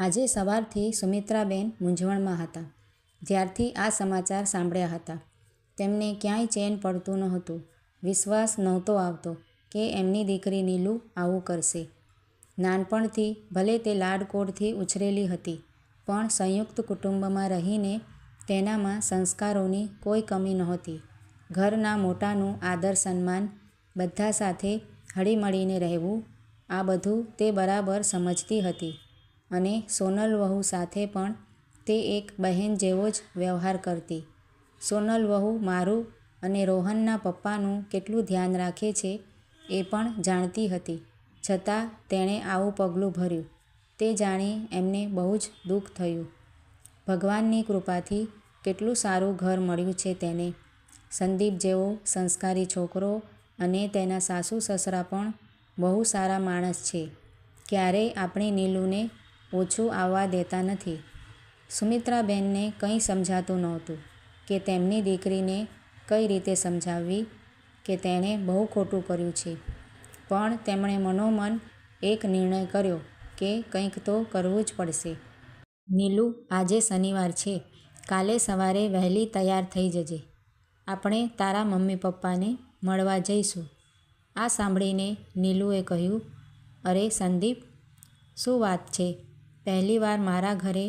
આજે સવારથી સુમિત્રાબેન મૂંઝવણમાં હતા. જ્યારથી આ સમાચાર સાંભળ્યા હતા તેમને ક્યાંય ચેન પડતું નહોતું. વિશ્વાસ નહોતો આવતો કે એમની દીકરી નીલુ આવું કરશે. નાનપણથી ભલે તે લાડકોડથી ઉછરેલી હતી, પણ સંયુક્ત કુટુંબમાં રહીને તેનામાં સંસ્કારોની કોઈ કમી નહોતી. ઘરના મોટાનું આદર સન્માન, બધા સાથે હળીમળીને રહેવું, આ બધું તે બરાબર સમજતી હતી અને સોનલ વહુ સાથે પણ તે એક બહેન જેવો જ વ્યવહાર કરતી. સોનલ વહુ મારું અને રોહનના પપ્પાનું કેટલું ધ્યાન રાખે છે એ પણ જાણતી હતી, છતાં તેણે આવું પગલું ભર્યું તે જાણી એમને બહુ જ દુઃખ થયું. ભગવાનની કૃપાથી કેટલું સારું ઘર મળ્યું છે તેને. સંદીપ જેવો સંસ્કારી છોકરો અને તેના સાસુ સસરા પણ બહુ સારા માણસ છે. ક્યારેય આપણી નીલુને ઓછું આવવા દેતા નથી. સુમિત્રાબેનને કંઈ સમજાતું નહોતું કે તેમની દીકરીને કઈ રીતે સમજાવવી કે તેણે બહુ ખોટું કર્યું છે. પણ તેમણે મનોમન એક નિર્ણય કર્યો કે કંઈક તો કરવું જ પડશે. નીલુ, આજે શનિવાર છે, કાલે સવારે વહેલી તૈયાર થઈ જજે. આપણે તારા મમ્મી પપ્પાને મળવા જઈશું. આ સાંભળીને નીલુએ કહ્યું, અરે સંદીપ, શું વાત છે? પહેલીવાર મારા ઘરે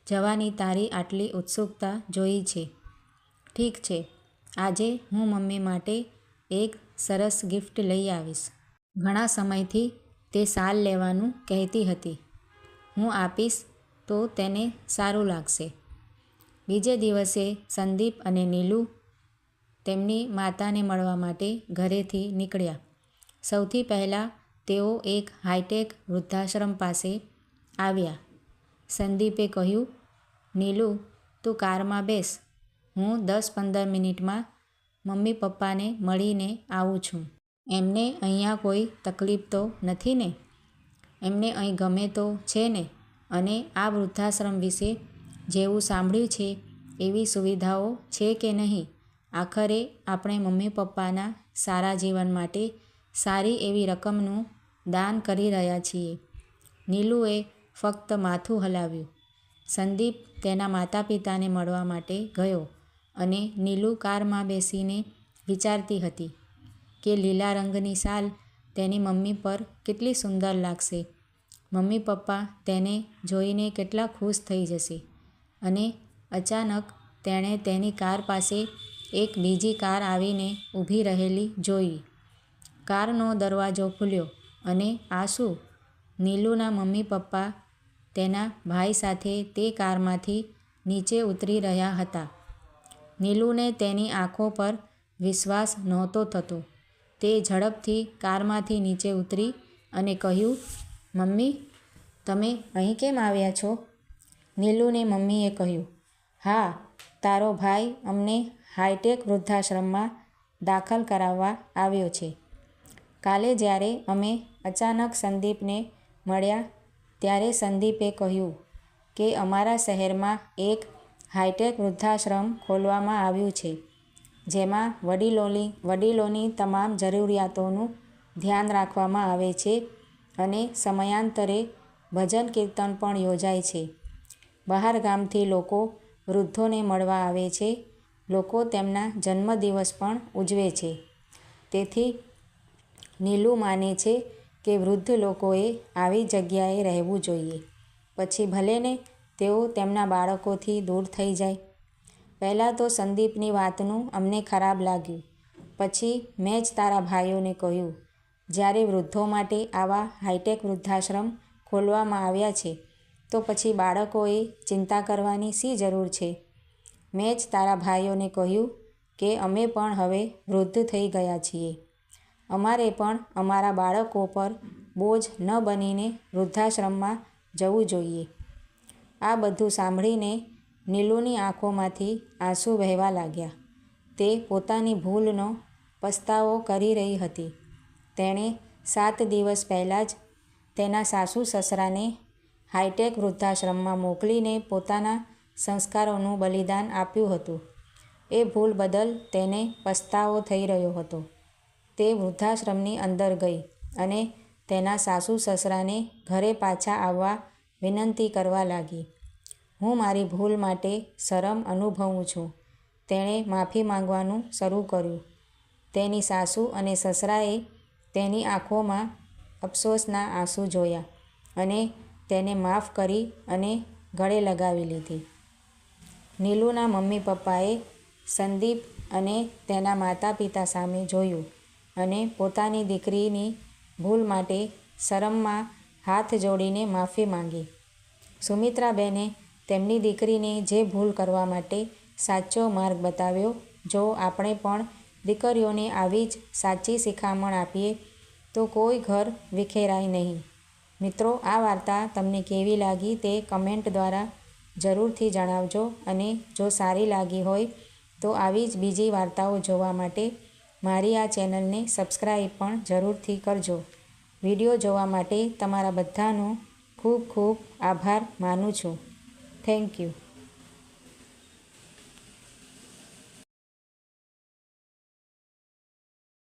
જવાની તારી આટલી ઉત્સુકતા જોઈ છે. ઠીક છે, આજે હું મમ્મી માટે એક સરસ ગિફ્ટ લઈ આવીશ. ઘણા સમયથી તે શાલ લેવાનું કહેતી હતી. હું આપીશ તો તેને સારું લાગશે. બીજે દિવસે સંદીપ અને નીલુ તેમની માતાને મળવા માટે ઘરેથી નીકળ્યા. સૌથી પહેલાં તેઓ એક હાઈટેક વૃદ્ધાશ્રમ પાસે આવ્યા. સંદીપે કહ્યું, નીલુ, તું કારમાં બેસ, હું 10-15 મિનિટમાં મમ્મી પપ્પાને મળીને આવું છું. એમને અહીંયા કોઈ તકલીફ તો નથી ને? એમને અહીં ગમે તો છે ને? અને આ વૃદ્ધાશ્રમ વિશે જેવું સાંભળ્યું છે એવી સુવિધાઓ છે કે નહીં? આખરે આપણે મમ્મી પપ્પાના સારા જીવન માટે સારી એવી રકમનું દાન કરી રહ્યા છીએ. નીલુએ ફક્ત માથું હલાવ્યું. સંદીપ તેના માતા પિતાને મળવા માટે ગયો અને નીલુ કારમાં બેસીને વિચારતી હતી કે લીલા રંગની શાલ તેની મમ્મી પર કેટલી સુંદર લાગશે. મમ્મી પપ્પા તેને જોઈને કેટલા ખુશ થઈ જશે. અને અચાનક તેણે તેની કાર પાસે એક બીજી કાર આવીને ઊભી રહેલી જોઈ. કારનો દરવાજો ખુલ્યો અને આ શું? નીલુના મમ્મી પપ્પા તેના ભાઈ સાથે તે કારમાંથી નીચે ઉતરી રહ્યા હતા. નીલુને તેની આંખો પર વિશ્વાસ નહોતો થતો. તે ઝડપથી કારમાંથી નીચે ઉતરી અને કહ્યું, મમ્મી, તમે અહીં કેમ આવ્યા છો? નીલુની મમ્મીએ કહ્યું, હા, તારો ભાઈ અમને હાઈટેક વૃદ્ધાશ્રમમાં દાખલ કરાવવા આવ્યો છે. કાલે જ્યારે અમે અચાનક સંદીપને મળ્યા ત્યારે સંદીપે કહ્યું કે અમારા શહેરમાં એક હાઈટેક વૃદ્ધાશ્રમ ખોલવામાં આવ્યું છે, જેમાં વડીલોની તમામ જરૂરિયાતોનું ધ્યાન રાખવામાં આવે છે અને સમયાંતરે ભજન કીર્તન પણ યોજાય છે. બહાર ગામથી લોકો વૃદ્ધોને મળવા આવે છે. લોકો તેમના જન્મદિવસ પણ ઉજવે છે. તેથી નીલુ માને છે કે વૃદ્ધ લોકોએ આવી જગ્યાએ રહેવું જોઈએ. પછી ભલેને તેઓ તેમના બાળકોથી દૂર થઈ જાય. પહેલાં તો સંદીપની વાતનું અમને ખરાબ લાગ્યું. પછી મેં જ તારા ભાઈઓને કહ્યું, જ્યારે વૃદ્ધો માટે આવા હાઈટેક વૃદ્ધાશ્રમ ખોલવામાં આવ્યા છે તો પછી બાળકોએ ચિંતા કરવાની શી જરૂર છે? મેં જ તારા ભાઈઓને કહ્યું કે અમે પણ હવે વૃદ્ધ થઈ ગયા છીએ. અમારે પણ અમારા બાળકો પર બોજ ન બનીને વૃદ્ધાશ્રમમાં જવું જોઈએ. આ બધું સાંભળીને નીલુની આંખોમાંથી આંસુ વહેવા લાગ્યા. તે પોતાની ભૂલનો પસ્તાવો કરી રહી હતી. તેણે 7 દિવસ પહેલાં જ તેના સાસુ સસરાને હાઈટેક વૃદ્ધાશ્રમમાં મોકલીને પોતાના સંસ્કારોનું બલિદાન આપ્યું હતું. એ ભૂલ બદલ તેને પસ્તાવો થઈ રહ્યો હતો. તે વૃદ્ધાશ્રમની અંદર ગઈ અને તેના સાસુ સસરાને ઘરે પાછા આવવા વિનંતી કરવા લાગી. હું મારી ભૂલ માટે શરમ અનુભવું છું. તેણે માફી માંગવાનું શરૂ કર્યું. તેની સાસુ અને સસરાએ તેની આંખોમાં અફસોસના આંસુ જોયા અને તેને માફ કરી અને ગળે લગાવી લીધી. નીલુના મમ્મી પપ્પાએ સંદીપ અને તેના માતા પિતા સામે જોયું અને પોતાની દીકરીની ભૂલ માટે શરમમાં હાથ જોડીને માફી માંગી. સુમિત્રાબેને તેમની દીકરીને જે ભૂલ કરવા માટે સાચો માર્ગ બતાવ્યો. જો આપણે પણ દીકરીઓને આવી જ સાચી શિખામણ આપીએ તો કોઈ ઘર વિખેરાય નહીં. મિત્રો, આ વાર્તા તમને કેવી લાગી તે કમેન્ટ દ્વારા જરૂરથી જણાવજો અને જો સારી લાગી હોય તો આવી જ બીજી વાર્તાઓ જોવા માટે મારી આ ચેનલને સબસ્ક્રાઈબ પણ જરૂરથી કરજો. વિડીયો જોવા માટે તમારા બધાનો ખૂબ ખૂબ આભાર માનું છું. Thank you.